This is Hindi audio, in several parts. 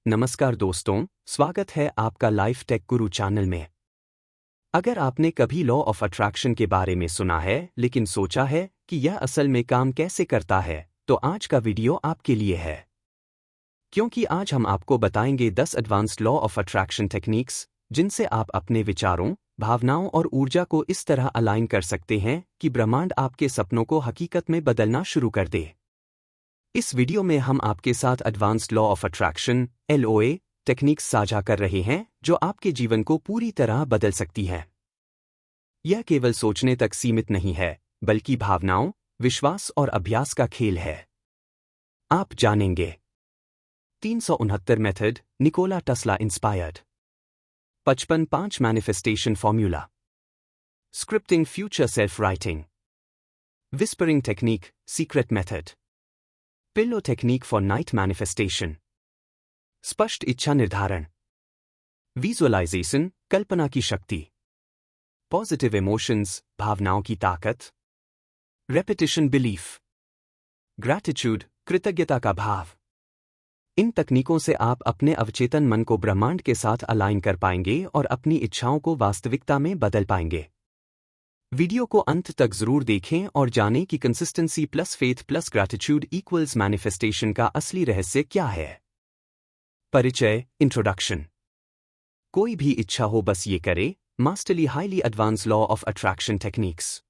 नमस्कार दोस्तों, स्वागत है आपका लाइफ टेक गुरु चैनल में। अगर आपने कभी लॉ ऑफ अट्रैक्शन के बारे में सुना है लेकिन सोचा है कि यह असल में काम कैसे करता है, तो आज का वीडियो आपके लिए है। क्योंकि आज हम आपको बताएंगे 10 advanced law of attraction techniques जिनसे आप अपने विचारों, भावनाओं और ऊर्जा को इस तरह अलाइन कर सकते हैं कि ब्रह्मांड आपके सपनों को हकीकत में बदलना शुरू कर दे। इस वीडियो में हम आपके साथ advanced law of attraction (LOA) techniques साझा कर रहे हैं जो आपके जीवन को पूरी तरह बदल सकती हैं। यह केवल सोचने तक सीमित नहीं है, बल्कि भावनाओं, विश्वास और अभ्यास का खेल है। आप जानेंगे 369 method, Nikola Tesla inspired. 55 manifestation formula. Scripting future self writing. Whispering technique, secret method. Pillow technique for night manifestation. स्पष्ट इच्छा निर्धारण। विजुअलाइजेशन, कल्पना की शक्ति। पॉजिटिव इमोशंस, भावनाओं की ताकत। Repetition belief. ग्रैटिट्यूड, कृतज्ञता का भाव। इन तकनीकों से आप अपने अवचेतन मन को ब्रह्मांड के साथ अलाइन कर पाएंगे और अपनी इच्छाओं को वास्तविकता में बदल पाएंगे। वीडियो को अंत तक जरूर देखें और जानें कि consistency plus faith plus gratitude equals manifestation का असली रहस्य क्या है। परिचय, इंट्रोडक्शन। कोई भी इच्छा हो बस ये करे। Masterly highly advance law of attraction techniques.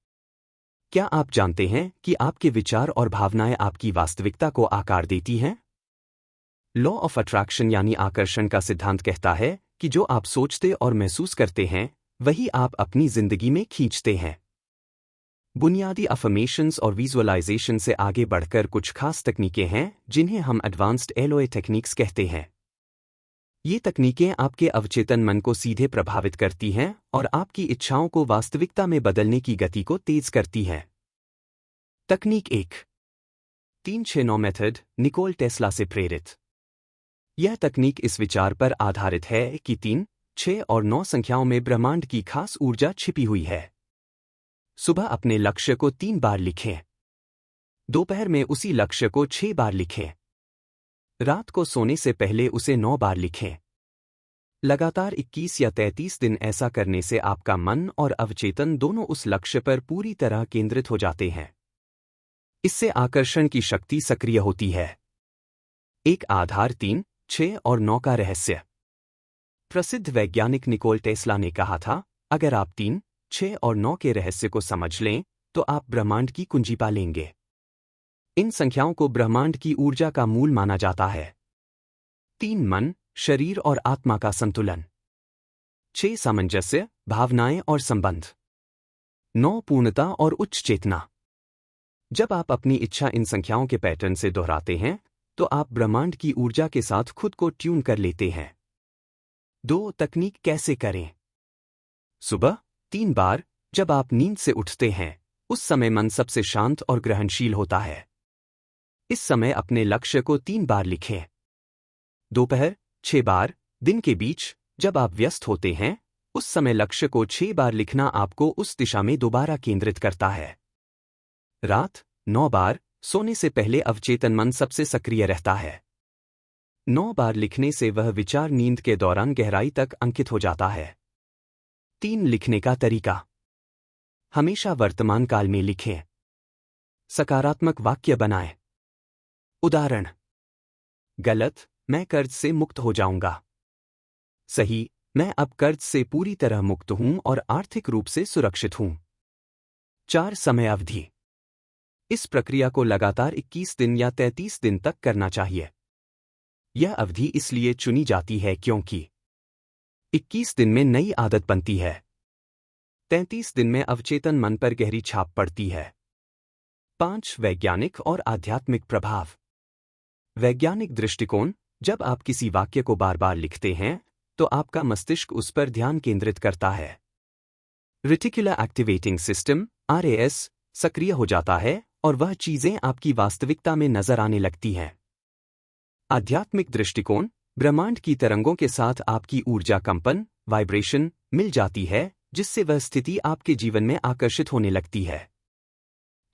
क्या आप जानते हैं कि आपके विचार और भावनाएं आपकी वास्तविकता को आकार देती हैं? लॉ ऑफ अट्रैक्शन यानी आकर्षण का सिद्धांत कहता है कि जो आप सोचते और महसूस करते हैं, वही आप अपनी जिंदगी में खींचते हैं। बुनियादी अफर्मेशंस और विजुअलाइजेशन से आगे बढ़कर कुछ खास तकनीकें हैं जिन्हें हम एडवांस्ड LOA टेक्निक्स कहते हैं। ये तकनीकें आपके अवचेतन मन को सीधे प्रभावित करती हैं और आपकी इच्छाओं को वास्तविकता में बदलने की गति को तेज करती हैं। तकनीक 1, 369 मेथड, निकोला टेस्ला से प्रेरित। यह तकनीक इस विचार पर आधारित है कि 3, 6 और 9 संख्याओं में ब्रह्मांड की खास ऊर्जा छिपी हुई है। सुबह अपने लक्ष्य को 3 बार लिखें। दोपहर में उसी लक्ष्य को 6 बार लिखें। रात को सोने से पहले उसे 9 बार लिखें। लगातार 21 या 33 दिन ऐसा करने से आपका मन और अवचेतन दोनों उस लक्ष्य पर पूरी तरह केंद्रित हो जाते हैं। इससे आकर्षण की शक्ति सक्रिय होती है। एक आधार 3, 6 और 9 का रहस्य। प्रसिद्ध वैज्ञानिक निकोला टेस्ला ने कहा था, अगर आप 3, 6 और 9 के रहस्य को समझ लें तो आप ब्रह्मांड की कुंजी पा लेंगे। इन संख्याओं को ब्रह्मांड की ऊर्जा का मूल माना जाता है। 3 मन, शरीर और आत्मा का संतुलन। 6 सामंजस्य, भावनाएं और संबंध। 9 पूर्णता और उच्च चेतना। जब आप अपनी इच्छा इन संख्याओं के पैटर्न से दोहराते हैं तो आप ब्रह्मांड की ऊर्जा के साथ खुद को ट्यून कर लेते हैं। 2, तकनीक कैसे करें। सुबह 3 बार, जब आप नींद से उठते हैं, उस समय मन सबसे शांत और ग्रहणशील होता है। इस समय अपने लक्ष्य को 3 बार लिखें। दोपहर 6 बार, दिन के बीच, जब आप व्यस्त होते हैं, उस समय लक्ष्य को 6 बार लिखना आपको उस दिशा में दोबारा केंद्रित करता है। रात 9 बार, सोने से पहले अवचेतन मन सबसे सक्रिय रहता है। 9 बार लिखने से वह विचार नींद के दौरान गहराई तक अंकित हो जाता है। 3, लिखने का तरीका। हमेशा वर्तमान काल में लिखें। सकारात्मक वाक्य बनाएं। उदाहरण: गलत, मैं कर्ज से मुक्त हो जाऊंगा। सही, मैं अब कर्ज से पूरी तरह मुक्त हूं और आर्थिक रूप से सुरक्षित हूं। 4, समय अवधि। इस प्रक्रिया को लगातार 21 दिन या 33 दिन तक करना चाहिए। यह अवधि इसलिए चुनी जाती है क्योंकि 21 दिन में नई आदत बनती है। 33 दिन में अवचेतन मन पर गहरी छाप पड़ती है। 5, वैज्ञानिक और आध्यात्मिक प्रभाव। वैज्ञानिक दृष्टिकोण: जब आप किसी वाक्य को बार बार लिखते हैं तो आपका मस्तिष्क उस पर ध्यान केंद्रित करता है। रेटिकुलर एक्टिवेटिंग सिस्टम (RAS) सक्रिय हो जाता है और वह चीजें आपकी वास्तविकता में नजर आने लगती हैं। आध्यात्मिक दृष्टिकोण: ब्रह्मांड की तरंगों के साथ आपकी ऊर्जा कंपन (वाइब्रेशन) मिल जाती है, जिससे वह स्थिति आपके जीवन में आकर्षित होने लगती है।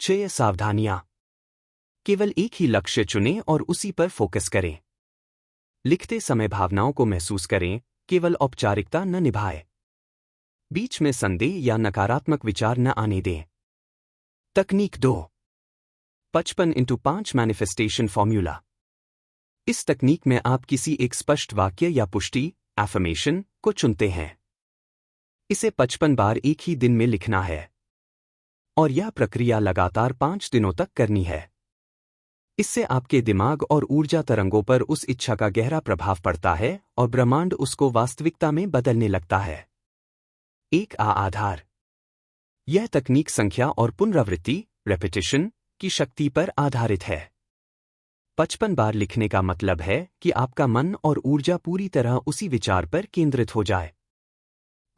6, सावधानियां। केवल एक ही लक्ष्य चुनें और उसी पर फोकस करें। लिखते समय भावनाओं को महसूस करें, केवल औपचारिकता न निभाएं। बीच में संदेह या नकारात्मक विचार न आने दें। तकनीक 2 55x5 मैनिफेस्टेशन फॉर्मूला। इस तकनीक में आप किसी एक स्पष्ट वाक्य या पुष्टि एफर्मेशन को चुनते हैं। इसे 55 बार एक ही दिन में लिखना है और यह प्रक्रिया लगातार 5 दिनों तक करनी है। इससे आपके दिमाग और ऊर्जा तरंगों पर उस इच्छा का गहरा प्रभाव पड़ता है और ब्रह्मांड उसको वास्तविकता में बदलने लगता है। एक आधार। यह तकनीक संख्या और पुनरावृत्ति रेपिटेशन की शक्ति पर आधारित है। 55 बार लिखने का मतलब है कि आपका मन और ऊर्जा पूरी तरह उसी विचार पर केंद्रित हो जाए।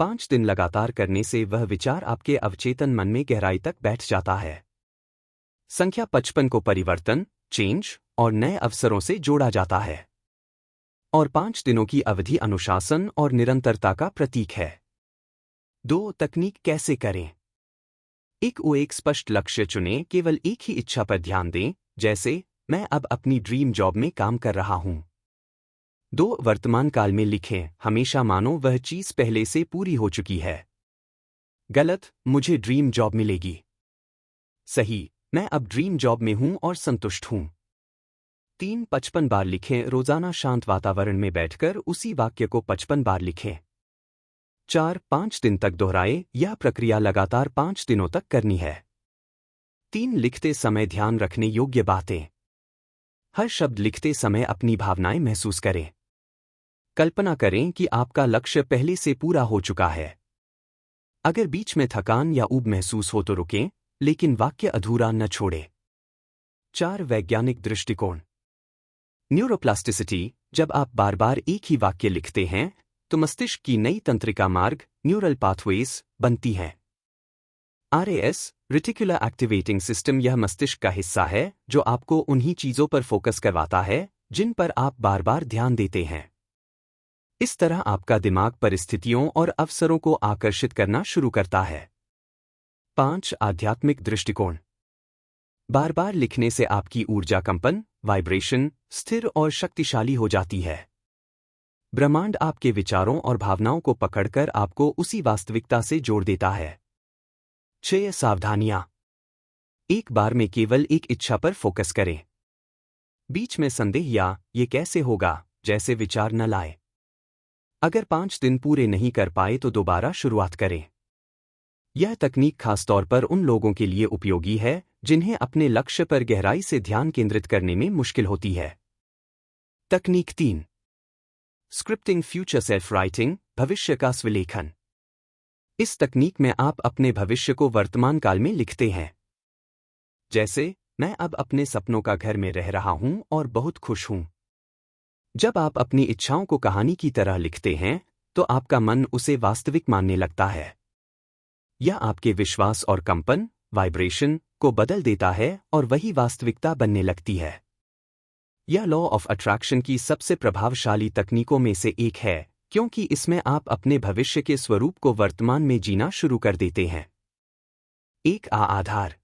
5 दिन लगातार करने से वह विचार आपके अवचेतन मन में गहराई तक बैठ जाता है। संख्या 55 को परिवर्तन, चेंज और नए अवसरों से जोड़ा जाता है और 5 दिनों की अवधि अनुशासन और निरंतरता का प्रतीक है। 2 तकनीक कैसे करें? एक स्पष्ट लक्ष्य चुनें, केवल एक ही इच्छा पर ध्यान दें, जैसे मैं अब अपनी ड्रीम जॉब में काम कर रहा हूं। 2 वर्तमान काल में लिखें, हमेशा मानो वह चीज पहले से पूरी हो चुकी है। गलत, मुझे ड्रीम जॉब मिलेगी। सही, मैं अब ड्रीम जॉब में हूं और संतुष्ट हूं। 3 55 बार लिखें, रोजाना शांत वातावरण में बैठकर उसी वाक्य को 55 बार लिखें। 4 5 दिन तक दोहराएं, यह प्रक्रिया लगातार 5 दिनों तक करनी है। 3 लिखते समय ध्यान रखने योग्य बातें। हर शब्द लिखते समय अपनी भावनाएं महसूस करें। कल्पना करें कि आपका लक्ष्य पहले से पूरा हो चुका है। अगर बीच में थकान या ऊब महसूस हो तो रुकें, लेकिन वाक्य अधूरा न छोड़ें। 4 वैज्ञानिक दृष्टिकोण। न्यूरोप्लास्टिसिटी। जब आप बार बार एक ही वाक्य लिखते हैं तो मस्तिष्क की नई तंत्रिका मार्ग न्यूरल पाथवेज बनती हैं। RAS रेटिकुलर एक्टिवेटिंग सिस्टम यह मस्तिष्क का हिस्सा है जो आपको उन्हीं चीजों पर फोकस करवाता है जिन पर आप बार बार ध्यान देते हैं। इस तरह आपका दिमाग परिस्थितियों और अवसरों को आकर्षित करना शुरू करता है। 5 आध्यात्मिक दृष्टिकोण। बार बार लिखने से आपकी ऊर्जा कंपन वाइब्रेशन स्थिर और शक्तिशाली हो जाती है। ब्रह्मांड आपके विचारों और भावनाओं को पकड़कर आपको उसी वास्तविकता से जोड़ देता है। 6 सावधानियां। एक बार में केवल एक इच्छा पर फोकस करें। बीच में संदेह या ये कैसे होगा जैसे विचार न लाएं। अगर 5 दिन पूरे नहीं कर पाए तो दोबारा शुरुआत करें। यह तकनीक खासतौर पर उन लोगों के लिए उपयोगी है जिन्हें अपने लक्ष्य पर गहराई से ध्यान केंद्रित करने में मुश्किल होती है। तकनीक 3 स्क्रिप्टिंग फ्यूचर सेल्फ राइटिंग भविष्य का स्विलेखन। इस तकनीक में आप अपने भविष्य को वर्तमान काल में लिखते हैं। जैसे, मैं अब अपने सपनों का घर में रह रहा हूं और बहुत खुश हूं। जब आप अपनी इच्छाओं को कहानी की तरह लिखते हैं तो आपका मन उसे वास्तविक मानने लगता है। यह आपके विश्वास और कंपन वाइब्रेशन को बदल देता है और वही वास्तविकता बनने लगती है। यह लॉ ऑफ अट्रैक्शन की सबसे प्रभावशाली तकनीकों में से एक है क्योंकि इसमें आप अपने भविष्य के स्वरूप को वर्तमान में जीना शुरू कर देते हैं। एक आधार।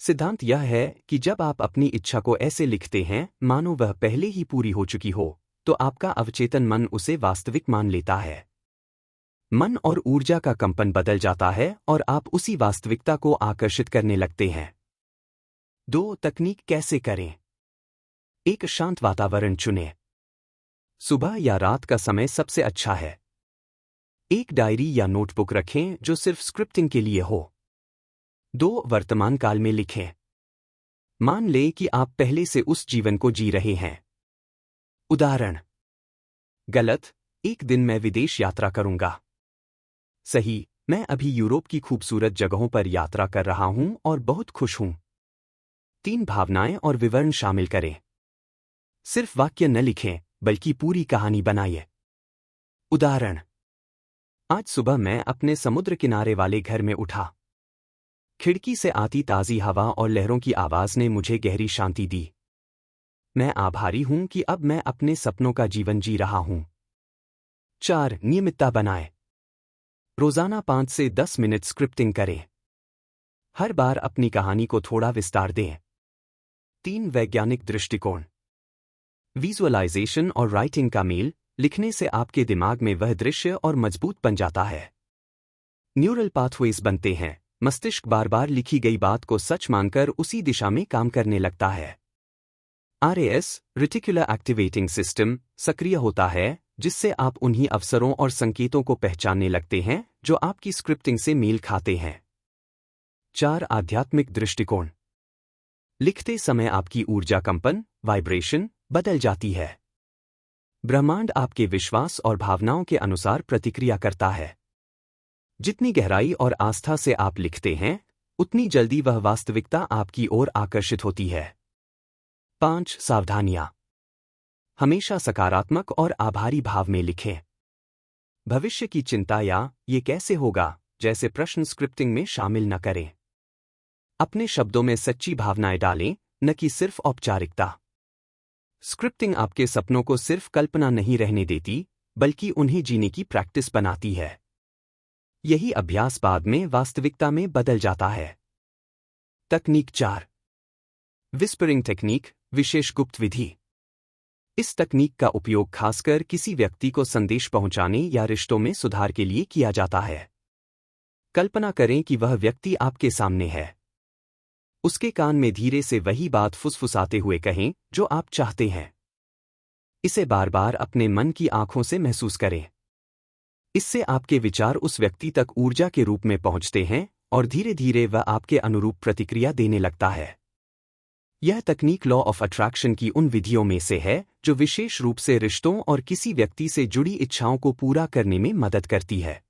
सिद्धांत यह है कि जब आप अपनी इच्छा को ऐसे लिखते हैं मानो वह पहले ही पूरी हो चुकी हो, तो आपका अवचेतन मन उसे वास्तविक मान लेता है। मन और ऊर्जा का कंपन बदल जाता है और आप उसी वास्तविकता को आकर्षित करने लगते हैं। 2 तकनीक कैसे करें? एक शांत वातावरण चुनें। सुबह या रात का समय सबसे अच्छा है। एक डायरी या नोटबुक रखें जो सिर्फ स्क्रिप्टिंग के लिए हो। 2 वर्तमान काल में लिखें। मान लें कि आप पहले से उस जीवन को जी रहे हैं। उदाहरण। गलत, एक दिन मैं विदेश यात्रा करूंगा। सही, मैं अभी यूरोप की खूबसूरत जगहों पर यात्रा कर रहा हूं और बहुत खुश हूं। 3 भावनाएं और विवरण शामिल करें। सिर्फ वाक्य न लिखें बल्कि पूरी कहानी बनाइए। उदाहरण। आज सुबह मैं अपने समुद्र किनारे वाले घर में उठा। खिड़की से आती ताज़ी हवा और लहरों की आवाज ने मुझे गहरी शांति दी। मैं आभारी हूं कि अब मैं अपने सपनों का जीवन जी रहा हूं। 4 नियमितता बनाएं। रोजाना 5 से 10 मिनट स्क्रिप्टिंग करें। हर बार अपनी कहानी को थोड़ा विस्तार दें। 3 वैज्ञानिक दृष्टिकोण। विजुअलाइजेशन और राइटिंग का मेल, लिखने से आपके दिमाग में वह दृश्य और मजबूत बन जाता है। न्यूरल पाथवेज बनते हैं, मस्तिष्क बार बार लिखी गई बात को सच मानकर उसी दिशा में काम करने लगता है। आरएएस, रेटिकुलर एक्टिवेटिंग सिस्टम, सक्रिय होता है, जिससे आप उन्हीं अवसरों और संकेतों को पहचानने लगते हैं जो आपकी स्क्रिप्टिंग से मेल खाते हैं। 4 आध्यात्मिक दृष्टिकोण। लिखते समय आपकी ऊर्जा कंपन, वाइब्रेशन, बदल जाती है। ब्रह्मांड आपके विश्वास और भावनाओं के अनुसार प्रतिक्रिया करता है। जितनी गहराई और आस्था से आप लिखते हैं, उतनी जल्दी वह वास्तविकता आपकी ओर आकर्षित होती है। 5 सावधानियां। हमेशा सकारात्मक और आभारी भाव में लिखें। भविष्य की चिंता या ये कैसे होगा जैसे प्रश्न स्क्रिप्टिंग में शामिल न करें। अपने शब्दों में सच्ची भावनाएं डालें, न कि सिर्फ औपचारिकता। स्क्रिप्टिंग आपके सपनों को सिर्फ कल्पना नहीं रहने देती, बल्कि उन्हें जीने की प्रैक्टिस बनाती है। यही अभ्यास बाद में वास्तविकता में बदल जाता है। तकनीक 4। विस्परिंग टेक्निक, विशेष गुप्त विधि। इस तकनीक का उपयोग खासकर किसी व्यक्ति को संदेश पहुंचाने या रिश्तों में सुधार के लिए किया जाता है। कल्पना करें कि वह व्यक्ति आपके सामने है। उसके कान में धीरे से वही बात फुसफुसाते हुए कहें जो आप चाहते हैं। इसे बार बार अपने मन की आंखों से महसूस करें। इससे आपके विचार उस व्यक्ति तक ऊर्जा के रूप में पहुंचते हैं और धीरे धीरे वह आपके अनुरूप प्रतिक्रिया देने लगता है। यह तकनीक लॉ ऑफ अट्रैक्शन की उन विधियों में से है जो विशेष रूप से रिश्तों और किसी व्यक्ति से जुड़ी इच्छाओं को पूरा करने में मदद करती है।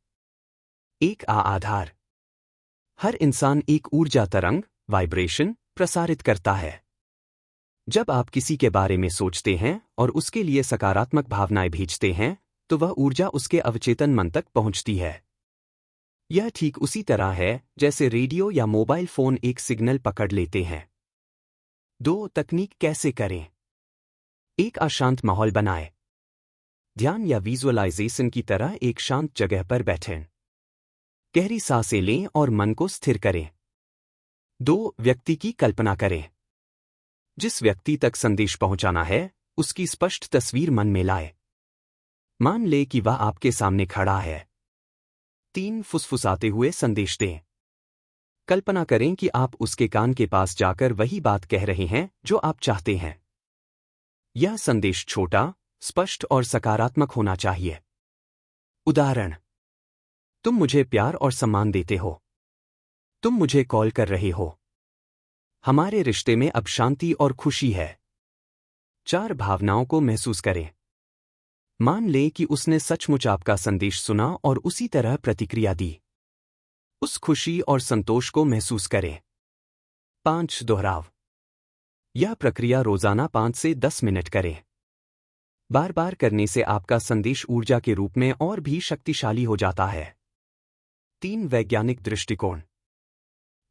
एक आधार। हर इंसान एक ऊर्जा तरंग, वाइब्रेशन, प्रसारित करता है। जब आप किसी के बारे में सोचते हैं और उसके लिए सकारात्मक भावनाएं भेजते हैं, तो वह ऊर्जा उसके अवचेतन मन तक पहुंचती है। यह ठीक उसी तरह है जैसे रेडियो या मोबाइल फोन एक सिग्नल पकड़ लेते हैं। 2 तकनीक कैसे करें। एक अशांत माहौल बनाएं। ध्यान या विजुअलाइजेशन की तरह एक शांत जगह पर बैठें। गहरी सांसें लें और मन को स्थिर करें। 2 व्यक्ति की कल्पना करें। जिस व्यक्ति तक संदेश पहुंचाना है, उसकी स्पष्ट तस्वीर मन में लाएं। मान ले कि वह आपके सामने खड़ा है। 3 फुसफुसाते हुए संदेश दें। कल्पना करें कि आप उसके कान के पास जाकर वही बात कह रहे हैं जो आप चाहते हैं। यह संदेश छोटा, स्पष्ट और सकारात्मक होना चाहिए। उदाहरण: तुम मुझे प्यार और सम्मान देते हो। तुम मुझे कॉल कर रहे हो। हमारे रिश्ते में अब शांति और खुशी है। 4 भावनाओं को महसूस करें। मान लें कि उसने सचमुच आपका संदेश सुना और उसी तरह प्रतिक्रिया दी। उस खुशी और संतोष को महसूस करें। 5 दोहराव। यह प्रक्रिया रोजाना 5 से 10 मिनट करें। बार बार करने से आपका संदेश ऊर्जा के रूप में और भी शक्तिशाली हो जाता है। 3 वैज्ञानिक दृष्टिकोण।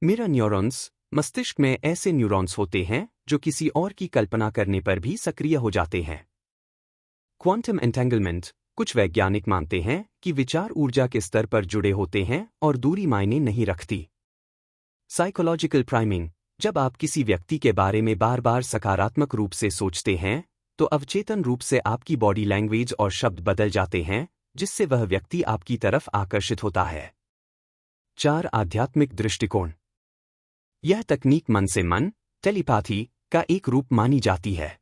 Mirror neurons. मस्तिष्क में ऐसे न्यूरॉन्स होते हैं जो किसी और की कल्पना करने पर भी सक्रिय हो जाते हैं। Quantum entanglement. कुछ वैज्ञानिक मानते हैं कि विचार ऊर्जा के स्तर पर जुड़े होते हैं और दूरी मायने नहीं रखती। Psychological priming. जब आप किसी व्यक्ति के बारे में बार बार सकारात्मक रूप से सोचते हैं, तो अवचेतन रूप से आपकी बॉडी लैंग्वेज और शब्द बदल जाते हैं, जिससे वह व्यक्ति आपकी तरफ आकर्षित होता है। 4 आध्यात्मिक दृष्टिकोण। यह तकनीक मन से मन, टेलीपैथी का एक रूप मानी जाती है।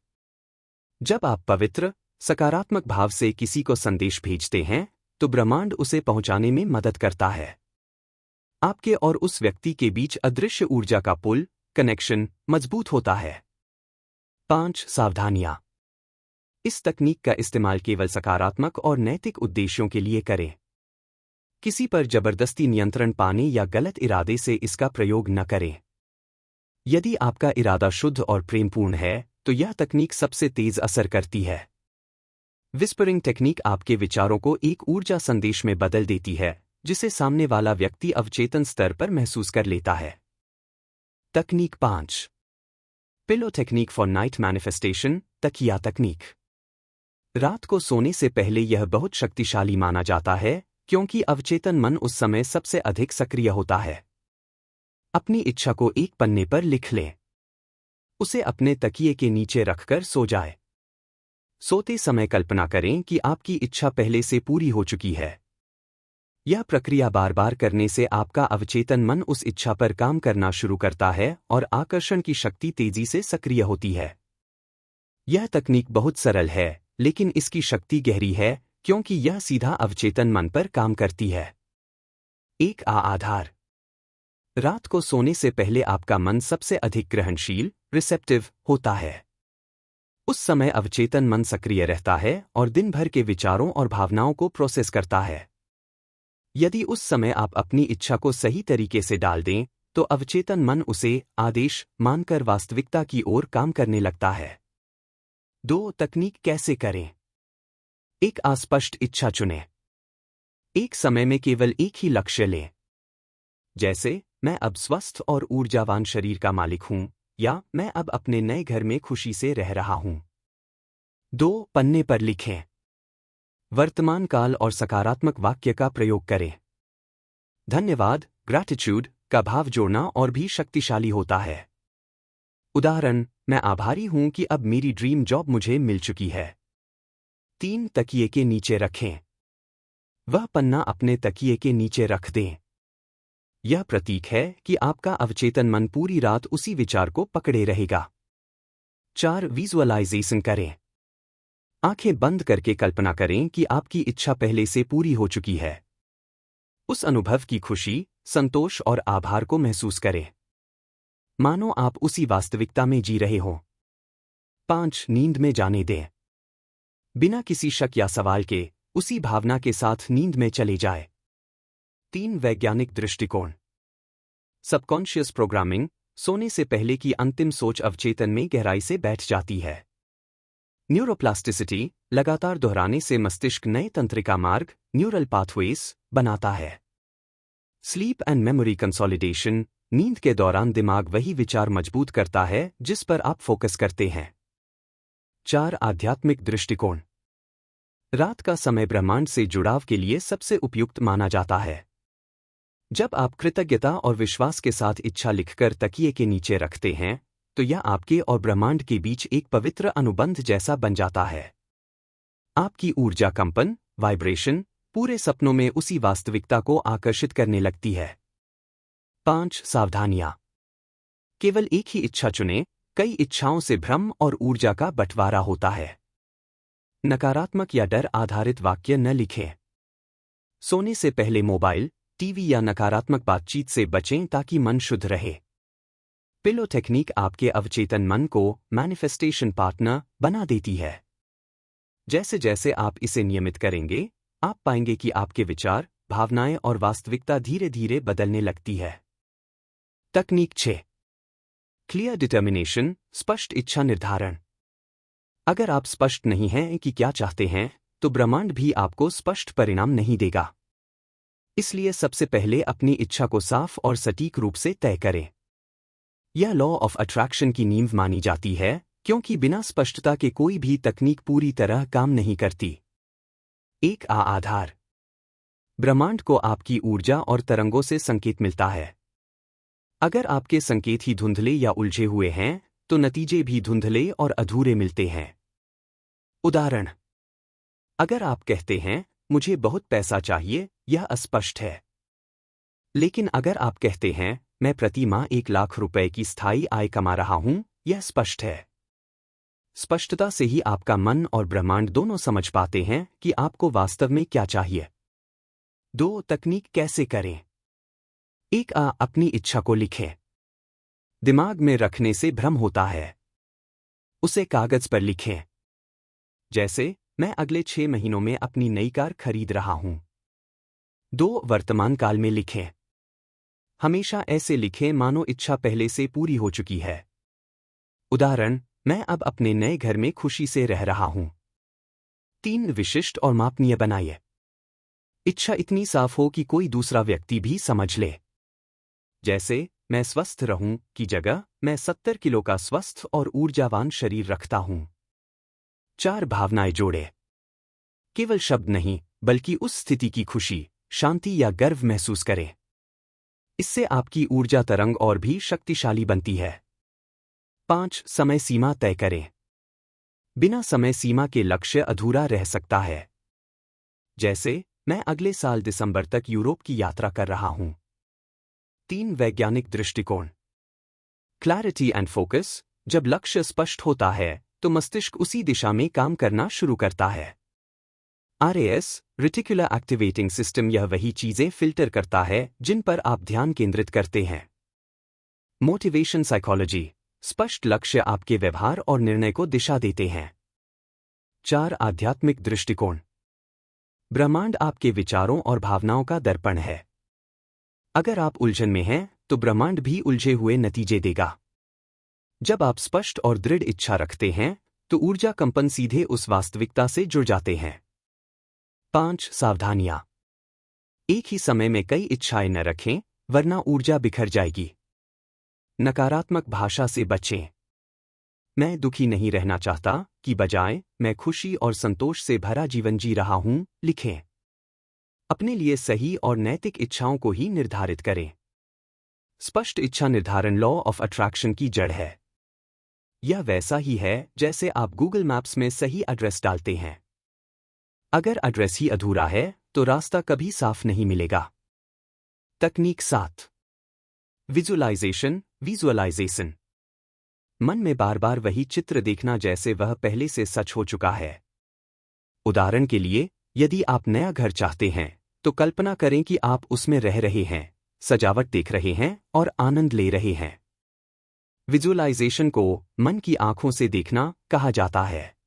जब आप पवित्र, सकारात्मक भाव से किसी को संदेश भेजते हैं, तो ब्रह्मांड उसे पहुंचाने में मदद करता है। आपके और उस व्यक्ति के बीच अदृश्य ऊर्जा का पुल, कनेक्शन, मजबूत होता है। 5 सावधानियां। इस तकनीक का इस्तेमाल केवल सकारात्मक और नैतिक उद्देश्यों के लिए करें। किसी पर जबरदस्ती नियंत्रण पाने या गलत इरादे से इसका प्रयोग न करें। यदि आपका इरादा शुद्ध और प्रेमपूर्ण है, तो यह तकनीक सबसे तेज असर करती है। विस्परिंग टेक्निक आपके विचारों को एक ऊर्जा संदेश में बदल देती है, जिसे सामने वाला व्यक्ति अवचेतन स्तर पर महसूस कर लेता है। तकनीक 5। Pillow technique for night manifestation, तकिया तकनीक। रात को सोने से पहले यह बहुत शक्तिशाली माना जाता है, क्योंकि अवचेतन मन उस समय सबसे अधिक सक्रिय होता है। अपनी इच्छा को एक पन्ने पर लिख लें। उसे अपने तकिए के नीचे रखकर सो जाए। सोते समय कल्पना करें कि आपकी इच्छा पहले से पूरी हो चुकी है। यह प्रक्रिया बार बार करने से आपका अवचेतन मन उस इच्छा पर काम करना शुरू करता है और आकर्षण की शक्ति तेजी से सक्रिय होती है। यह तकनीक बहुत सरल है, लेकिन इसकी शक्ति गहरी है क्योंकि यह सीधा अवचेतन मन पर काम करती है। एक आधार। रात को सोने से पहले आपका मन सबसे अधिक ग्रहणशील, रिसेप्टिव होता है। उस समय अवचेतन मन सक्रिय रहता है और दिन भर के विचारों और भावनाओं को प्रोसेस करता है। यदि उस समय आप अपनी इच्छा को सही तरीके से डाल दें, तो अवचेतन मन उसे आदेश मानकर वास्तविकता की ओर काम करने लगता है। 2 तकनीक कैसे करें? एक अस्पष्ट इच्छा चुनें। एक समय में केवल एक ही लक्ष्य लें। जैसे, मैं अब स्वस्थ और ऊर्जावान शरीर का मालिक हूं, या मैं अब अपने नए घर में खुशी से रह रहा हूं। 2 पन्ने पर लिखें। वर्तमान काल और सकारात्मक वाक्य का प्रयोग करें। धन्यवाद, ग्रैटिट्यूड का भाव जोड़ना और भी शक्तिशाली होता है। उदाहरण, मैं आभारी हूं कि अब मेरी ड्रीम जॉब मुझे मिल चुकी है। 3 तकिए के नीचे रखें। वह पन्ना अपने तकिए के नीचे रख दें। यह प्रतीक है कि आपका अवचेतन मन पूरी रात उसी विचार को पकड़े रहेगा। 4 विजुअलाइजेशन करें। आंखें बंद करके कल्पना करें कि आपकी इच्छा पहले से पूरी हो चुकी है। उस अनुभव की खुशी, संतोष और आभार को महसूस करें। मानो आप उसी वास्तविकता में जी रहे हों। 5 नींद में जाने दें। बिना किसी शक या सवाल के उसी भावना के साथ नींद में चले जाए। 3 वैज्ञानिक दृष्टिकोण। सबकॉन्शियस प्रोग्रामिंग, सोने से पहले की अंतिम सोच अवचेतन में गहराई से बैठ जाती है। न्यूरोप्लास्टिसिटी, लगातार दोहराने से मस्तिष्क नए तंत्रिका मार्ग, न्यूरल पाथवेज बनाता है। स्लीप एंड मेमोरी कंसोलिडेशन, नींद के दौरान दिमाग वही विचार मजबूत करता है जिस पर आप फोकस करते हैं। 4 आध्यात्मिक दृष्टिकोण। रात का समय ब्रह्मांड से जुड़ाव के लिए सबसे उपयुक्त माना जाता है। जब आप कृतज्ञता और विश्वास के साथ इच्छा लिखकर तकिए के नीचे रखते हैं, तो यह आपके और ब्रह्मांड के बीच एक पवित्र अनुबंध जैसा बन जाता है। आपकी ऊर्जा कंपन, वाइब्रेशन, पूरे सपनों में उसी वास्तविकता को आकर्षित करने लगती है। 5 सावधानियां। केवल एक ही इच्छा चुनें, कई इच्छाओं से भ्रम और ऊर्जा का बंटवारा होता है। नकारात्मक या डर आधारित वाक्य न लिखें। सोने से पहले मोबाइल, टीवी या नकारात्मक बातचीत से बचें ताकि मन शुद्ध रहे। पिलो टेक्निक आपके अवचेतन मन को मैनिफेस्टेशन पार्टनर बना देती है। जैसे जैसे आप इसे नियमित करेंगे, आप पाएंगे कि आपके विचार, भावनाएं और वास्तविकता धीरे धीरे बदलने लगती है। तकनीक 6। क्लियर डिटर्मिनेशन, स्पष्ट इच्छा निर्धारण। अगर आप स्पष्ट नहीं हैं कि क्या चाहते हैं, तो ब्रह्मांड भी आपको स्पष्ट परिणाम नहीं देगा। इसलिए सबसे पहले अपनी इच्छा को साफ और सटीक रूप से तय करें। यह लॉ ऑफ अट्रैक्शन की नींव मानी जाती है, क्योंकि बिना स्पष्टता के कोई भी तकनीक पूरी तरह काम नहीं करती। एक आधार। ब्रह्मांड को आपकी ऊर्जा और तरंगों से संकेत मिलता है। अगर आपके संकेत ही धुंधले या उलझे हुए हैं, तो नतीजे भी धुंधले और अधूरे मिलते हैं। उदाहरण, अगर आप कहते हैं, मुझे बहुत पैसा चाहिए, यह अस्पष्ट है। लेकिन अगर आप कहते हैं, मैं प्रति माह 1 लाख रुपए की स्थायी आय कमा रहा हूं, यह स्पष्ट है। स्पष्टता से ही आपका मन और ब्रह्मांड दोनों समझ पाते हैं कि आपको वास्तव में क्या चाहिए। 2 तकनीक कैसे करें? 1 अपनी इच्छा को लिखें। दिमाग में रखने से भ्रम होता है। उसे कागज पर लिखें। जैसे, मैं अगले 6 महीनों में अपनी नई कार खरीद रहा हूं। 2 वर्तमान काल में लिखें। हमेशा ऐसे लिखें मानो इच्छा पहले से पूरी हो चुकी है। उदाहरण, मैं अब अपने नए घर में खुशी से रह रहा हूं। 3 विशिष्ट और मापनीय बनाइए। इच्छा इतनी साफ हो कि कोई दूसरा व्यक्ति भी समझ ले। जैसे, मैं स्वस्थ रहूं की जगह मैं 70 किलो का स्वस्थ और ऊर्जावान शरीर रखता हूं। 4 भावनाएं जोड़े। केवल शब्द नहीं, बल्कि उस स्थिति की खुशी, शांति या गर्व महसूस करें। इससे आपकी ऊर्जा तरंग और भी शक्तिशाली बनती है। 5 समय सीमा तय करें। बिना समय सीमा के लक्ष्य अधूरा रह सकता है। जैसे, मैं अगले साल दिसंबर तक यूरोप की यात्रा कर रहा हूं। 3 वैज्ञानिक दृष्टिकोण। Clarity and focus. जब लक्ष्य स्पष्ट होता है तो मस्तिष्क उसी दिशा में काम करना शुरू करता है। RAS, रेटिकुलर एक्टिवेटिंग सिस्टम, यह वही चीजें फिल्टर करता है जिन पर आप ध्यान केंद्रित करते हैं। Motivation psychology. स्पष्ट लक्ष्य आपके व्यवहार और निर्णय को दिशा देते हैं। 4 आध्यात्मिक दृष्टिकोण। ब्रह्मांड आपके विचारों और भावनाओं का दर्पण है। अगर आप उलझन में हैं तो ब्रह्मांड भी उलझे हुए नतीजे देगा। जब आप स्पष्ट और दृढ़ इच्छा रखते हैं तो ऊर्जा कंपन सीधे उस वास्तविकता से जुड़ जाते हैं। 5 सावधानियां। एक ही समय में कई इच्छाएं न रखें, वरना ऊर्जा बिखर जाएगी। नकारात्मक भाषा से बचें। मैं दुखी नहीं रहना चाहता की बजाय मैं खुशी और संतोष से भरा जीवन जी रहा हूं, लिखें। अपने लिए सही और नैतिक इच्छाओं को ही निर्धारित करें। स्पष्ट इच्छा निर्धारण लॉ ऑफ अट्रैक्शन की जड़ है। यह वैसा ही है जैसे आप गूगल मैप्स में सही एड्रेस डालते हैं। अगर एड्रेस ही अधूरा है तो रास्ता कभी साफ नहीं मिलेगा। तकनीक 7। विजुअलाइजेशन। मन में बार बार वही चित्र देखना जैसे वह पहले से सच हो चुका है। उदाहरण के लिए, यदि आप नया घर चाहते हैं तो कल्पना करें कि आप उसमें रह रहे हैं, सजावट देख रहे हैं और आनंद ले रहे हैं। विजुअलाइजेशन को मन की आंखों से देखना कहा जाता है।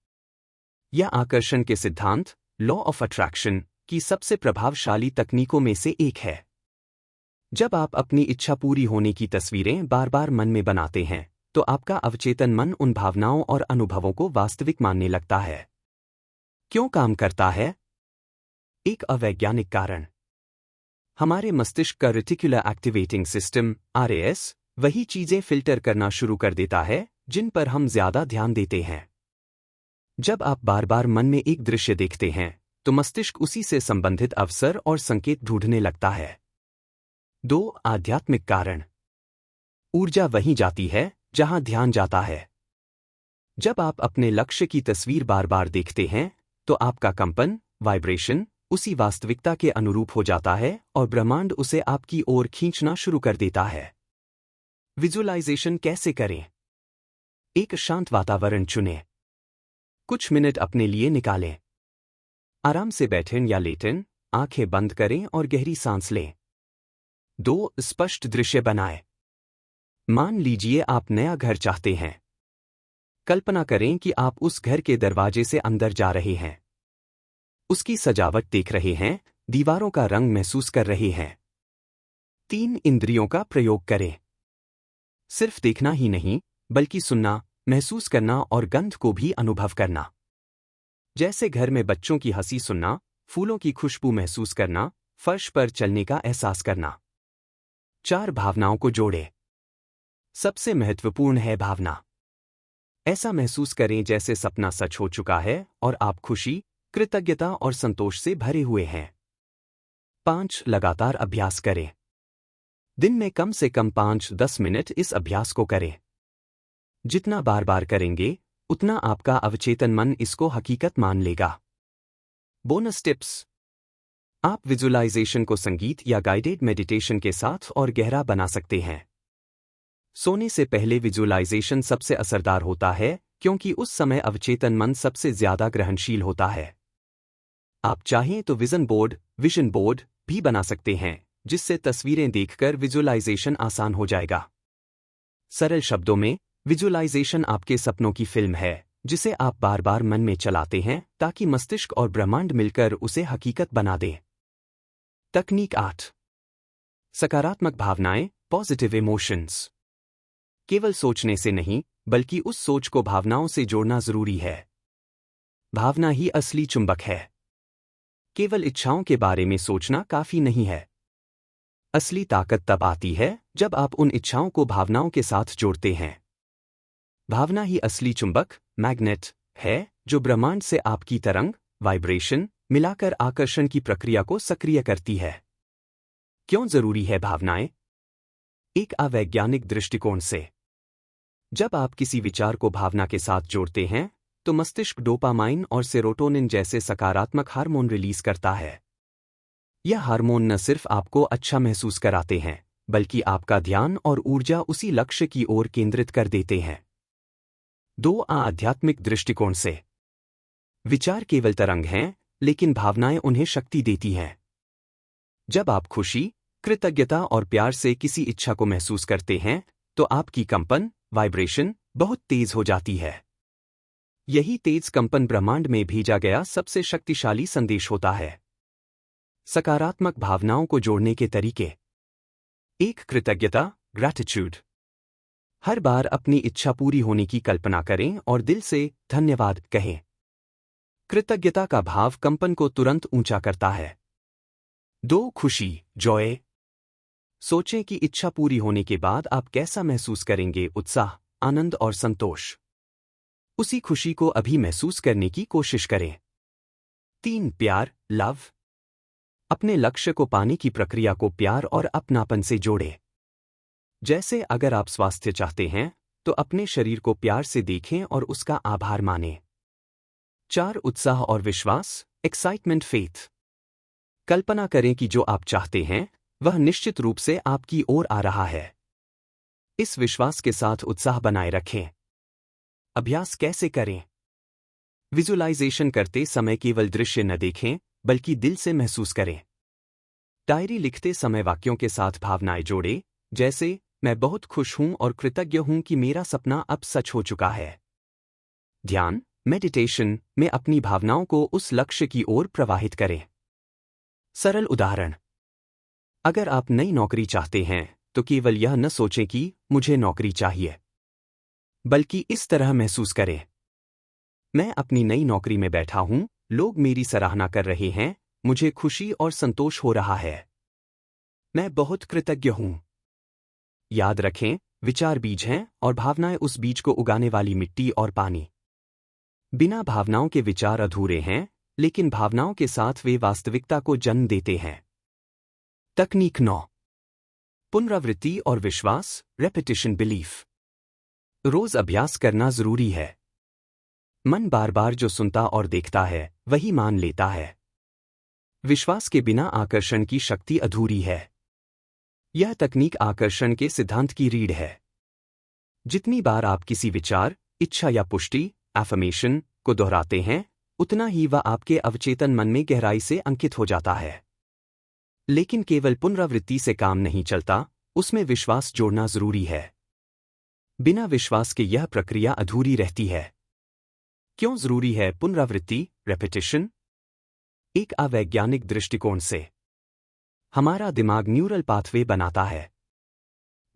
यह आकर्षण के सिद्धांत, लॉ ऑफ अट्रैक्शन, की सबसे प्रभावशाली तकनीकों में से एक है। जब आप अपनी इच्छा पूरी होने की तस्वीरें बार बार मन में बनाते हैं तो आपका अवचेतन मन उन भावनाओं और अनुभवों को वास्तविक मानने लगता है। क्यों काम करता है? एक अवैज्ञानिक कारण। हमारे मस्तिष्क का रेटिकुलर एक्टिवेटिंग सिस्टम RAS वही चीजें फिल्टर करना शुरू कर देता है जिन पर हम ज्यादा ध्यान देते हैं। जब आप बार बार मन में एक दृश्य देखते हैं तो मस्तिष्क उसी से संबंधित अवसर और संकेत ढूंढने लगता है। 2 आध्यात्मिक कारण। ऊर्जा वहीं जाती है जहां ध्यान जाता है। जब आप अपने लक्ष्य की तस्वीर बार बार देखते हैं तो आपका कंपन, वाइब्रेशन, उसी वास्तविकता के अनुरूप हो जाता है और ब्रह्मांड उसे आपकी ओर खींचना शुरू कर देता है। विजुअलाइजेशन कैसे करें? एक शांत वातावरण चुनें। कुछ मिनट अपने लिए निकालें। आराम से बैठें या लेटें, आंखें बंद करें और गहरी सांस लें। 2 स्पष्ट दृश्य बनाएं। मान लीजिए आप नया घर चाहते हैं। कल्पना करें कि आप उस घर के दरवाजे से अंदर जा रहे हैं। उसकी सजावट देख रहे हैं, दीवारों का रंग महसूस कर रहे हैं। 3 इंद्रियों का प्रयोग करें। सिर्फ देखना ही नहीं, बल्कि सुनना, महसूस करना और गंध को भी अनुभव करना। जैसे घर में बच्चों की हंसी सुनना, फूलों की खुशबू महसूस करना, फर्श पर चलने का एहसास करना। 4 भावनाओं को जोड़ें। सबसे महत्वपूर्ण है भावना। ऐसा महसूस करें जैसे सपना सच हो चुका है और आप खुशी, कृतज्ञता और संतोष से भरे हुए हैं। 5 लगातार अभ्यास करें। दिन में कम से कम 5-10 मिनट इस अभ्यास को करें। जितना बार बार करेंगे उतना आपका अवचेतन मन इसको हकीकत मान लेगा। Bonus tips. आप विजुअलाइजेशन को संगीत या गाइडेड मेडिटेशन के साथ और गहरा बना सकते हैं। सोने से पहले विजुअलाइजेशन सबसे असरदार होता है क्योंकि उस समय अवचेतन मन सबसे ज्यादा ग्रहणशील होता है। आप चाहें तो विजन बोर्ड भी बना सकते हैं, जिससे तस्वीरें देखकर विजुअलाइजेशन आसान हो जाएगा। सरल शब्दों में, विजुअलाइजेशन आपके सपनों की फिल्म है जिसे आप बार बार मन में चलाते हैं ताकि मस्तिष्क और ब्रह्मांड मिलकर उसे हकीकत बना दें। तकनीक 8। सकारात्मक भावनाएं, पॉजिटिव इमोशंस। केवल सोचने से नहीं, बल्कि उस सोच को भावनाओं से जोड़ना जरूरी है। भावना ही असली चुंबक है। केवल इच्छाओं के बारे में सोचना काफी नहीं है। असली ताकत तब आती है जब आप उन इच्छाओं को भावनाओं के साथ जोड़ते हैं। भावना ही असली चुंबक, मैग्नेट, है जो ब्रह्मांड से आपकी तरंग, वाइब्रेशन, मिलाकर आकर्षण की प्रक्रिया को सक्रिय करती है। क्यों जरूरी है भावनाएं? एक अवैज्ञानिक दृष्टिकोण से, जब आप किसी विचार को भावना के साथ जोड़ते हैं तो मस्तिष्क डोपामाइन और सेरोटोनिन जैसे सकारात्मक हार्मोन रिलीज करता है। यह हार्मोन न सिर्फ आपको अच्छा महसूस कराते हैं, बल्कि आपका ध्यान और ऊर्जा उसी लक्ष्य की ओर केंद्रित कर देते हैं। 2 आध्यात्मिक दृष्टिकोण से विचार केवल तरंग हैं, लेकिन भावनाएं उन्हें शक्ति देती हैं। जब आप खुशी, कृतज्ञता और प्यार से किसी इच्छा को महसूस करते हैं, तो आपकी कंपन, वाइब्रेशन, बहुत तेज हो जाती है। यही तेज कंपन ब्रह्मांड में भेजा गया सबसे शक्तिशाली संदेश होता है। सकारात्मक भावनाओं को जोड़ने के तरीके। 1 कृतज्ञता, ग्रैटिट्यूड। हर बार अपनी इच्छा पूरी होने की कल्पना करें और दिल से धन्यवाद कहें। कृतज्ञता का भाव कंपन को तुरंत ऊंचा करता है। 2 खुशी, जॉय। सोचें कि इच्छा पूरी होने के बाद आप कैसा महसूस करेंगे। उत्साह, आनंद और संतोष। उसी खुशी को अभी महसूस करने की कोशिश करें। 3 प्यार, लव। अपने लक्ष्य को पाने की प्रक्रिया को प्यार और अपनापन से जोड़ें। जैसे अगर आप स्वास्थ्य चाहते हैं, तो अपने शरीर को प्यार से देखें और उसका आभार मानें। 4 उत्साह और विश्वास, एक्साइटमेंट, फेथ। कल्पना करें कि जो आप चाहते हैं, वह निश्चित रूप से आपकी ओर आ रहा है। इस विश्वास के साथ उत्साह बनाए रखें। अभ्यास कैसे करें? विजुअलाइजेशन करते समय केवल दृश्य न देखें, बल्कि दिल से महसूस करें। डायरी लिखते समय वाक्यों के साथ भावनाएं जोड़ें, जैसे मैं बहुत खुश हूं और कृतज्ञ हूं कि मेरा सपना अब सच हो चुका है। ध्यान, मेडिटेशन में अपनी भावनाओं को उस लक्ष्य की ओर प्रवाहित करें। सरल उदाहरण। अगर आप नई नौकरी चाहते हैं, तो केवल यह न सोचें कि मुझे नौकरी चाहिए, बल्कि इस तरह महसूस करें, मैं अपनी नई नौकरी में बैठा हूं, लोग मेरी सराहना कर रहे हैं, मुझे खुशी और संतोष हो रहा है, मैं बहुत कृतज्ञ हूं। याद रखें, विचार बीज हैं और भावनाएं उस बीज को उगाने वाली मिट्टी और पानी। बिना भावनाओं के विचार अधूरे हैं, लेकिन भावनाओं के साथ वे वास्तविकता को जन्म देते हैं। तकनीक 9। पुनरावृत्ति और विश्वास, रेपिटिशन, बिलीफ। रोज अभ्यास करना जरूरी है। मन बार बार जो सुनता और देखता है, वही मान लेता है। विश्वास के बिना आकर्षण की शक्ति अधूरी है। यह तकनीक आकर्षण के सिद्धांत की रीढ़ है। जितनी बार आप किसी विचार, इच्छा या पुष्टि, एफर्मेशन को दोहराते हैं, उतना ही वह आपके अवचेतन मन में गहराई से अंकित हो जाता है। लेकिन केवल पुनरावृत्ति से काम नहीं चलता, उसमें विश्वास जोड़ना जरूरी है। बिना विश्वास के यह प्रक्रिया अधूरी रहती है। क्यों जरूरी है पुनरावृत्ति, रेपिटिशन? एक अवैज्ञानिक दृष्टिकोण से, हमारा दिमाग न्यूरल पाथवे बनाता है।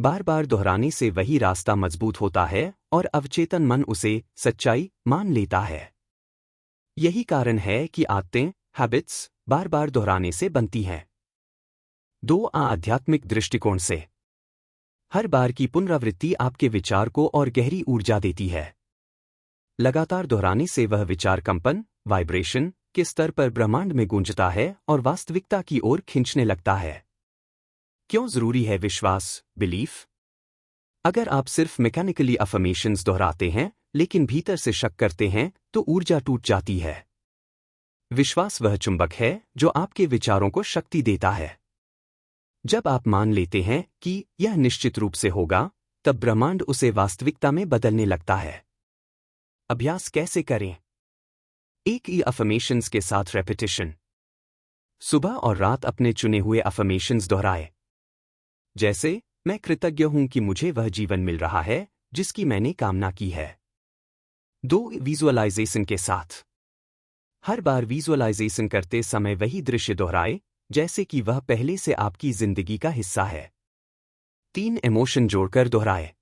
बार बार दोहराने से वही रास्ता मजबूत होता है और अवचेतन मन उसे सच्चाई मान लेता है। यही कारण है कि आदतें, हैबिट्स, बार बार दोहराने से बनती हैं। 2 आध्यात्मिक दृष्टिकोण से, हर बार की पुनरावृत्ति आपके विचार को और गहरी ऊर्जा देती है। लगातार दोहराने से वह विचार कंपन, वाइब्रेशन के स्तर पर ब्रह्मांड में गूंजता है और वास्तविकता की ओर खींचने लगता है। क्यों जरूरी है विश्वास, बिलीफ? अगर आप सिर्फ मैकेनिकली अफर्मेशंस दोहराते हैं, लेकिन भीतर से शक करते हैं, तो ऊर्जा टूट जाती है। विश्वास वह चुंबक है जो आपके विचारों को शक्ति देता है। जब आप मान लेते हैं कि यह निश्चित रूप से होगा, तब ब्रह्मांड उसे वास्तविकता में बदलने लगता है। अभ्यास कैसे करें? एक ही अफर्मेशंस के साथ रेपिटिशन। सुबह और रात अपने चुने हुए अफर्मेशंस दोहराए। जैसे, मैं कृतज्ञ हूं कि मुझे वह जीवन मिल रहा है जिसकी मैंने कामना की है। 2 विजुअलाइजेशन के साथ, हर बार विजुअलाइजेशन करते समय वही दृश्य दोहराए, जैसे कि वह पहले से आपकी जिंदगी का हिस्सा है। 3 इमोशन जोड़कर दोहराए।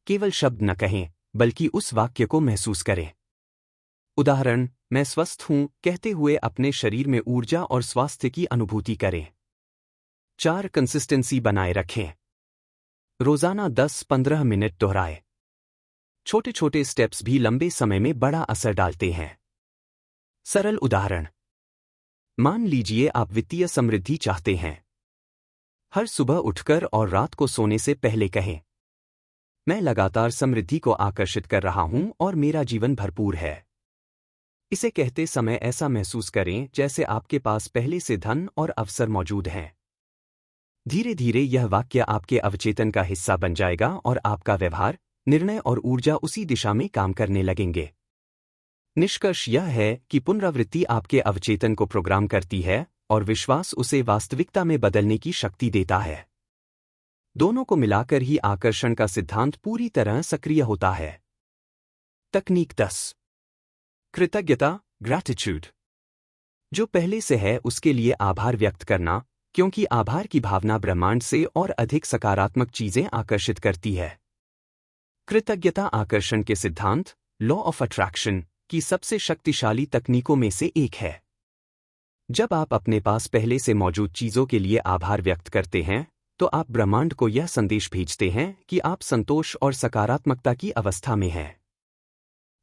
केवल शब्द न कहें, बल्कि उस वाक्य को महसूस करें। उदाहरण, मैं स्वस्थ हूं कहते हुए अपने शरीर में ऊर्जा और स्वास्थ्य की अनुभूति करें। 4 कंसिस्टेंसी बनाए रखें। रोजाना 10-15 मिनट दोहराए। छोटे छोटे स्टेप्स भी लंबे समय में बड़ा असर डालते हैं। सरल उदाहरण, मान लीजिए आप वित्तीय समृद्धि चाहते हैं। हर सुबह उठकर और रात को सोने से पहले कहें, मैं लगातार समृद्धि को आकर्षित कर रहा हूं और मेरा जीवन भरपूर है। इसे कहते समय ऐसा महसूस करें जैसे आपके पास पहले से धन और अवसर मौजूद हैं। धीरे धीरे यह वाक्य आपके अवचेतन का हिस्सा बन जाएगा और आपका व्यवहार, निर्णय और ऊर्जा उसी दिशा में काम करने लगेंगे। निष्कर्ष यह है कि पुनरावृत्ति आपके अवचेतन को प्रोग्राम करती है और विश्वास उसे वास्तविकता में बदलने की शक्ति देता है। दोनों को मिलाकर ही आकर्षण का सिद्धांत पूरी तरह सक्रिय होता है। तकनीक 10। कृतज्ञता, ग्रैटिट्यूड। जो पहले से है उसके लिए आभार व्यक्त करना, क्योंकि आभार की भावना ब्रह्मांड से और अधिक सकारात्मक चीजें आकर्षित करती है। कृतज्ञता आकर्षण के सिद्धांत, लॉ ऑफ अट्रैक्शन, की सबसे शक्तिशाली तकनीकों में से एक है। जब आप अपने पास पहले से मौजूद चीजों के लिए आभार व्यक्त करते हैं, तो आप ब्रह्मांड को यह संदेश भेजते हैं कि आप संतोष और सकारात्मकता की अवस्था में हैं।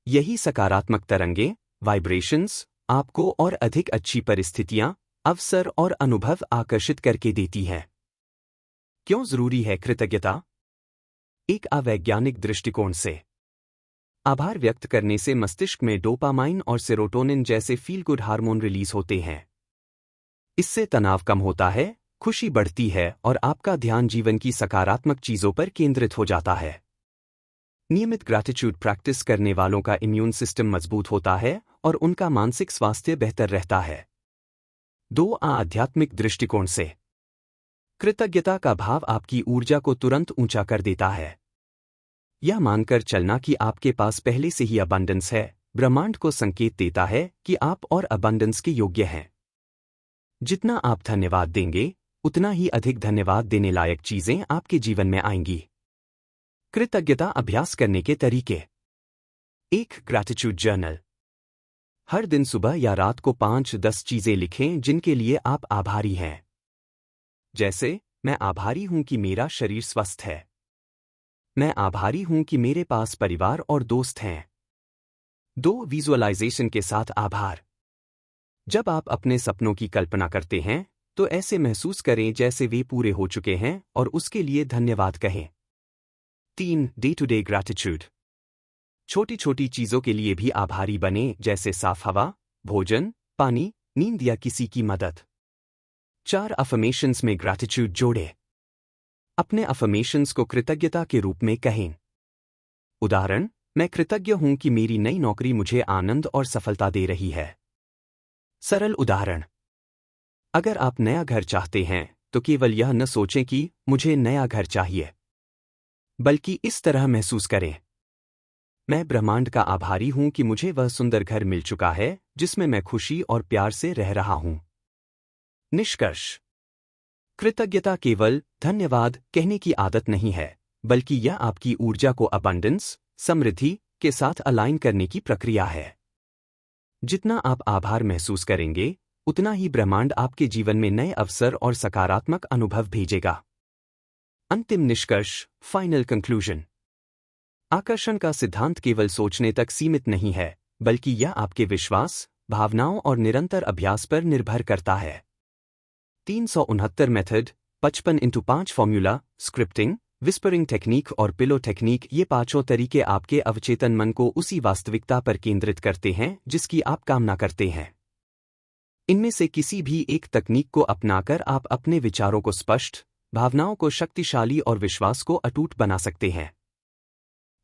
यही सकारात्मक तरंगें, वाइब्रेशंस, आपको और अधिक अच्छी परिस्थितियां, अवसर और अनुभव आकर्षित करके देती हैं। क्यों जरूरी है कृतज्ञता? एक अवैज्ञानिक दृष्टिकोण से आभार व्यक्त करने से मस्तिष्क में डोपामाइन और सेरोटोनिन जैसे फील गुड हार्मोन रिलीज होते हैं। इससे तनाव कम होता है, खुशी बढ़ती है और आपका ध्यान जीवन की सकारात्मक चीजों पर केंद्रित हो जाता है। नियमित ग्रैटिट्यूड प्रैक्टिस करने वालों का इम्यून सिस्टम मजबूत होता है और उनका मानसिक स्वास्थ्य बेहतर रहता है। 2 आध्यात्मिक दृष्टिकोण से कृतज्ञता का भाव आपकी ऊर्जा को तुरंत ऊंचा कर देता है। यह मानकर चलना कि आपके पास पहले से ही अबंडेंस है, ब्रह्मांड को संकेत देता है कि आप और अबंडेंस के योग्य हैं। जितना आप धन्यवाद देंगे, उतना ही अधिक धन्यवाद देने लायक चीजें आपके जीवन में आएंगी। कृतज्ञता अभ्यास करने के तरीके। 1. Gratitude journal. हर दिन सुबह या रात को 5-10 चीजें लिखें जिनके लिए आप आभारी हैं। जैसे, मैं आभारी हूं कि मेरा शरीर स्वस्थ है। मैं आभारी हूं कि मेरे पास परिवार और दोस्त हैं। 2. विजुअलाइजेशन के साथ आभार। जब आप अपने सपनों की कल्पना करते हैं, तो ऐसे महसूस करें जैसे वे पूरे हो चुके हैं और उसके लिए धन्यवाद कहें। 3. Day to day gratitude. छोटी छोटी चीजों के लिए भी आभारी बने, जैसे साफ हवा, भोजन, पानी, नींद या किसी की मदद। 4. अफर्मेशंस में ग्रैटिट्यूड जोड़ें। अपने अफर्मेशंस को कृतज्ञता के रूप में कहें। उदाहरण, मैं कृतज्ञ हूं कि मेरी नई नौकरी मुझे आनंद और सफलता दे रही है। सरल उदाहरण, अगर आप नया घर चाहते हैं, तो केवल यह न सोचें कि मुझे नया घर चाहिए, बल्कि इस तरह महसूस करें, मैं ब्रह्मांड का आभारी हूं कि मुझे वह सुंदर घर मिल चुका है जिसमें मैं खुशी और प्यार से रह रहा हूं। निष्कर्ष, कृतज्ञता केवल धन्यवाद कहने की आदत नहीं है, बल्कि यह आपकी ऊर्जा को अबंडेंस, समृद्धि के साथ अलाइन करने की प्रक्रिया है। जितना आप आभार महसूस करेंगे, उतना ही ब्रह्मांड आपके जीवन में नए अवसर और सकारात्मक अनुभव भेजेगा। अंतिम निष्कर्ष, फाइनल कंक्लूजन। आकर्षण का सिद्धांत केवल सोचने तक सीमित नहीं है, बल्कि यह आपके विश्वास, भावनाओं और निरंतर अभ्यास पर निर्भर करता है। 369 method, 55x5 formula, scripting, whispering technique और पिलो टेक्निक, ये 5 तरीके आपके अवचेतन मन को उसी वास्तविकता पर केंद्रित करते हैं जिसकी आप कामना करते हैं। इनमें से किसी भी एक तकनीक को अपनाकर आप अपने विचारों को स्पष्ट, भावनाओं को शक्तिशाली और विश्वास को अटूट बना सकते हैं।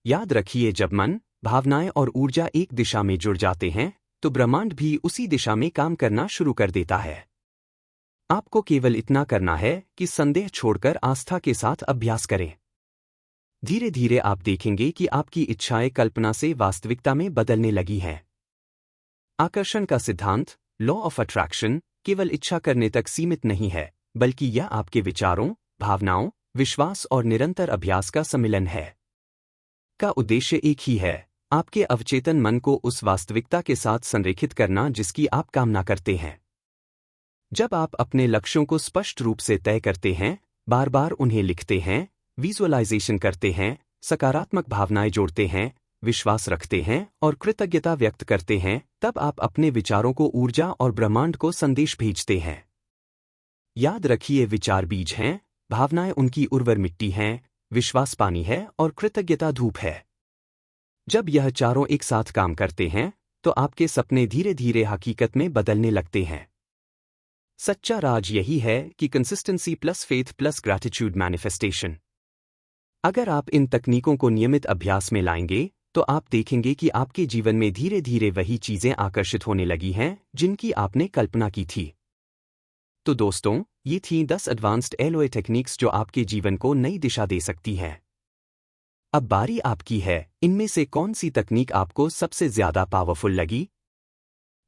याद रखिए, जब मन, भावनाएं और ऊर्जा एक दिशा में जुड़ जाते हैं, तो ब्रह्मांड भी उसी दिशा में काम करना शुरू कर देता है। आपको केवल इतना करना है कि संदेह छोड़कर आस्था के साथ अभ्यास करें। धीरे धीरे आप देखेंगे कि आपकी इच्छाएं कल्पना से वास्तविकता में बदलने लगी हैं। आकर्षण का सिद्धांत, लॉ ऑफ अट्रैक्शन, केवल इच्छा करने तक सीमित नहीं है, बल्कि यह आपके विचारों, भावनाओं, विश्वास और निरंतर अभ्यास का सम्मिलन है। का उद्देश्य एक ही है, आपके अवचेतन मन को उस वास्तविकता के साथ संरेखित करना जिसकी आप कामना करते हैं। जब आप अपने लक्ष्यों को स्पष्ट रूप से तय करते हैं, बार बार उन्हें लिखते हैं, विजुअलाइजेशन करते हैं, सकारात्मक भावनाएं जोड़ते हैं, विश्वास रखते हैं और कृतज्ञता व्यक्त करते हैं, तब आप अपने विचारों को ऊर्जा और ब्रह्मांड को संदेश भेजते हैं। याद रखिए, विचार बीज हैं, भावनाएं उनकी उर्वर मिट्टी हैं, विश्वास पानी है और कृतज्ञता धूप है। जब यह चारों एक साथ काम करते हैं तो आपके सपने धीरे धीरे हकीकत में बदलने लगते हैं। सच्चा राज यही है कि consistency plus faith plus gratitude manifestation. अगर आप इन तकनीकों को नियमित अभ्यास में लाएंगे तो आप देखेंगे कि आपके जीवन में धीरे धीरे वही चीजें आकर्षित होने लगी हैं जिनकी आपने कल्पना की थी। तो दोस्तों, ये थीं 10 एडवांस्ड एलओए टेक्निक्स जो आपके जीवन को नई दिशा दे सकती हैं। अब बारी आपकी है, इनमें से कौन सी तकनीक आपको सबसे ज्यादा पावरफुल लगी?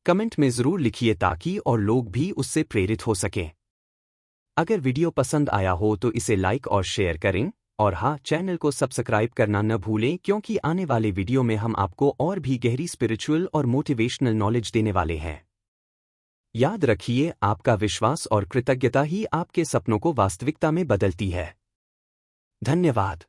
कमेंट में जरूर लिखिए ताकि और लोग भी उससे प्रेरित हो सकें। अगर वीडियो पसंद आया हो तो इसे लाइक और शेयर करें, और हाँ, चैनल को सब्सक्राइब करना न भूलें क्योंकि आने वाले वीडियो में हम आपको और भी गहरी स्पिरिचुअल और मोटिवेशनल नॉलेज देने वाले हैं। याद रखिए, आपका विश्वास और कृतज्ञता ही आपके सपनों को वास्तविकता में बदलती है। धन्यवाद।